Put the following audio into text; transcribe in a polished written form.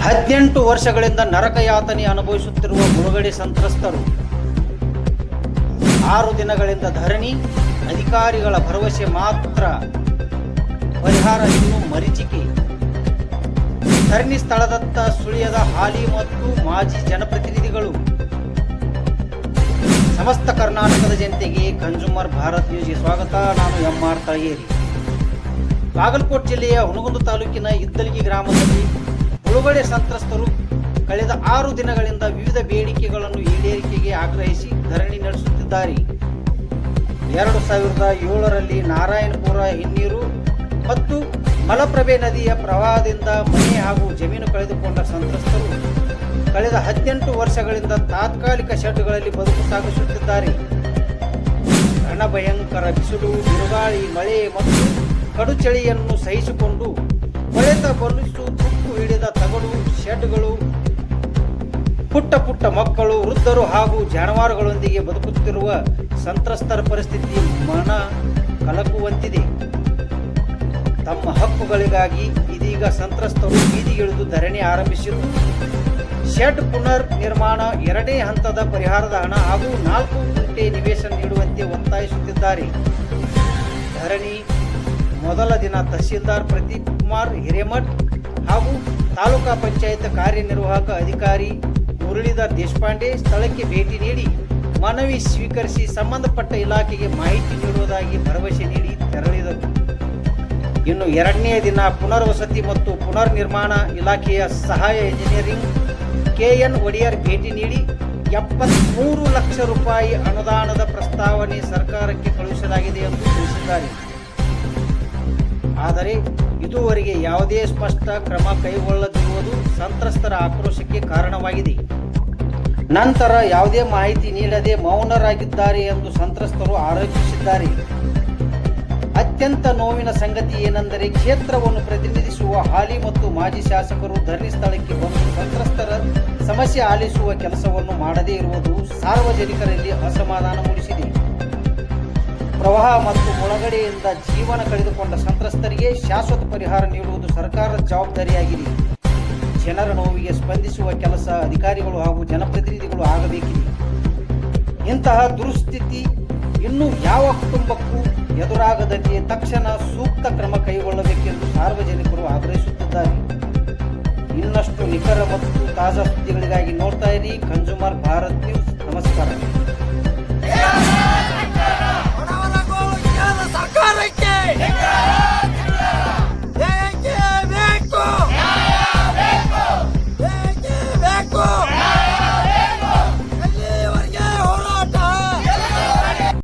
18 ವರ್ಷಗಳಿಂದ ನರಕ ಯಾತನೆ ಅನುಭವಿಸುತ್ತಿರುವ ಮುಳುಗಡೆ ಸಂತ್ರಸ್ತರು 6 ದಿನಗಳಿಂದ ಧರಣಿ. ಅಧಿಕಾರಿಗಳ ಭರವಸೆ ಮಾತ್ರ, ಪರಿಹಾರ ಇನ್ನೂ ಮರೀಚಿಕೆ. ಧರಣಿ ಸ್ಥಳದತ್ತ ಸುಳಿಯದ ಹಾಲಿ ಮತ್ತು ಮಾಜಿ ಜನಪ್ರತಿನಿಧಿಗಳು. ಸಮಸ್ತ ಕರ್ನಾಟಕದ ಜನತೆಗೆ ಕನ್ಸ್ಯೂಮರ್ ಭಾರತ್ ನ್ಯೂಸ್ಗೆ ಸ್ವಾಗತ. ನಾನು ಎಂ.ಆರ್. ತಳಗೇರಿ. ಬಾಗಲಕೋಟೆ ಜಿಲ್ಲೆಯ ಹುನಗುಂದ ತಾಲೂಕಿನ ಇದ್ದಲಗಿ ಗ್ರಾಮದಲ್ಲಿ ಮುಳುಗಡೆ ಸಂತ್ರಸ್ತರು ಕಳೆದ 6 ದಿನಗಳಿಂದ ವಿವಿಧ ಬೇಡಿಕೆಗಳನ್ನು ಈಡೇರಿಕೆಗೆ ಆಗ್ರಹಿಸಿ ಧರಣಿ ನಡೆಸುತ್ತಿದ್ದಾರೆ. 2007ರಲ್ಲಿ ನಾರಾಯಣಪುರ ಹಿನ್ನೀರು ಮತ್ತು ಮಲಪ್ರಭೆ ನದಿಯ ಪ್ರವಾಹದಿಂದ ಮನೆ ಹಾಗೂ ಜಮೀನು ಕಳೆದುಕೊಂಡ ಸಂತ್ರಸ್ತರು ಕಳೆದ 18 ವರ್ಷಗಳಿಂದ ತಾತ್ಕಾಲಿಕ ಶೆಡ್ಗಳಲ್ಲಿ ಬದುಕು ಸಾಗಿಸುತ್ತಿದ್ದಾರೆ. ರಣಭಯಂಕರ ಬಿಸಿಲು, ಬಿರುಗಾಳಿ, ಮಳೆ ಮತ್ತು ಕಡು ಚಳಿಯನ್ನು ಸಹಿಸಿಕೊಂಡು ಕೊಳೆತ ಬಲಿಸು ತುಕ್ಕು ಹಿಡಿದ ತಗಡು ಶೆಡ್ಗಳು, ಪುಟ್ಟ ಮಕ್ಕಳು, ವೃದ್ಧರು ಹಾಗೂ ಜಾನುವಾರುಗಳೊಂದಿಗೆ ಬದುಕುತ್ತಿರುವ ಸಂತ್ರಸ್ತರ ಪರಿಸ್ಥಿತಿ ಮನ ಕಲಕುವಂತಿದೆ. ತಮ್ಮ ಹಕ್ಕುಗಳಿಗಾಗಿ ಇದೀಗ ಸಂತ್ರಸ್ತರು ಬೀದಿಗಿಳಿದು ಧರಣಿ ಆರಂಭಿಸಿದ್ದು, ಶೆಡ್ ಪುನರ್ ನಿರ್ಮಾಣ, 2ನೇ ಹಂತದ ಪರಿಹಾರದ ಹಣ ಹಾಗೂ 4 ಗುಂಟೆ ನಿವೇಶನ ನೀಡುವಂತೆ ಒತ್ತಾಯಿಸುತ್ತಿದ್ದಾರೆ. ಧರಣಿ ಮೊದಲ ದಿನ ತಹಸೀಲ್ದಾರ್ ಪ್ರದೀಪ್ ಕುಮಾರ್ ಹಿರೇಮಠ್ ಹಾಗೂ ತಾಲೂಕಾ ಪಂಚಾಯತ್ ಕಾರ್ಯನಿರ್ವಾಹಕ ಅಧಿಕಾರಿ ಮುರಳೀಧರ್ ದೇಶಪಾಂಡೆ ಸ್ಥಳಕ್ಕೆ ಭೇಟಿ ನೀಡಿ ಮನವಿ ಸ್ವೀಕರಿಸಿ ಸಂಬಂಧಪಟ್ಟ ಇಲಾಖೆಗೆ ಮಾಹಿತಿ ನೀಡುವುದಾಗಿ ಭರವಸೆ ನೀಡಿ ತೆರಳಿದರು. ಇನ್ನು 2ನೇ ದಿನ ಪುನರ್ವಸತಿ ಮತ್ತು ಪುನರ್ ನಿರ್ಮಾಣ ಇಲಾಖೆಯ ಸಹಾಯ ಇಂಜಿನಿಯರಿಂಗ್ ಕೆಎನ್ ಒಡೆಯರ್ ಭೇಟಿ ನೀಡಿ 73 ಲಕ್ಷ ರೂಪಾಯಿ ಅನುದಾನದ ಪ್ರಸ್ತಾವನೆ ಸರ್ಕಾರಕ್ಕೆ ಕಳುಹಿಸಲಾಗಿದೆ ಎಂದು ತಿಳಿಸಿದ್ದಾರೆ. ಆದರೆ ಇದುವರೆಗೆ ಯಾವುದೇ ಸ್ಪಷ್ಟ ಕ್ರಮ ಕೈಗೊಳ್ಳದಿರುವುದು ಸಂತ್ರಸ್ತರ ಆಕ್ರೋಶಕ್ಕೆ ಕಾರಣವಾಗಿದೆ. ನಂತರ ಯಾವುದೇ ಮಾಹಿತಿ ನೀಡದೆ ಮೌನರಾಗಿದ್ದಾರೆ ಎಂದು ಸಂತ್ರಸ್ತರು ಆರೋಪಿಸಿದ್ದಾರೆ. ಅತ್ಯಂತ ನೋವಿನ ಸಂಗತಿ ಏನೆಂದರೆ, ಕ್ಷೇತ್ರವನ್ನು ಪ್ರತಿನಿಧಿಸುವ ಹಾಲಿ ಮತ್ತು ಮಾಜಿ ಶಾಸಕರು ಧರಣಿ ಸ್ಥಳಕ್ಕೆ ಬಂದು ಸಂತ್ರಸ್ತರ ಸಮಸ್ಯೆ ಆಲಿಸುವ ಕೆಲಸವನ್ನು ಮಾಡದೇ ಇರುವುದು ಸಾರ್ವಜನಿಕರಲ್ಲಿ ಅಸಮಾಧಾನ ಮೂಡಿಸಿದೆ. ಪ್ರವಾಹ ಮತ್ತು ಮುಳುಗಡೆಯಿಂದ ಜೀವನ ಕಳೆದುಕೊಂಡ ಸಂತ್ರಸ್ತರಿಗೆ ಶಾಶ್ವತ ಪರಿಹಾರ ನೀಡುವುದು ಸರ್ಕಾರದ ಜವಾಬ್ದಾರಿಯಾಗಿದೆ. ಜನರ ನೋವಿಗೆ ಸ್ಪಂದಿಸುವ ಕೆಲಸ ಅಧಿಕಾರಿಗಳು ಹಾಗೂ ಜನಪ್ರತಿನಿಧಿಗಳು ಆಗಬೇಕಿದೆ. ಇಂತಹ ದುರ್ಸ್ಥಿತಿ ಇನ್ನೂ ಯಾವ ಕುಟುಂಬಕ್ಕೂ ಎದುರಾಗದಂತೆ ತಕ್ಷಣ ಸೂಕ್ತ ಕ್ರಮ ಕೈಗೊಳ್ಳಬೇಕೆಂದು ಸಾರ್ವಜನಿಕರು ಆಗ್ರಹಿಸುತ್ತಿದ್ದಾರೆ. ಇನ್ನಷ್ಟು ನಿಖರ ಮತ್ತು ತಾಜಾ ಸುದ್ದಿಗಳಿಗಾಗಿ ನೋಡ್ತಾ ಇರಿ ಕನ್ಸ್ಯೂಮರ್ ಭಾರತ್ ನ್ಯೂಸ್. ನಮಸ್ಕಾರ. ಸರ್ಕಾರಕ್ಕೆ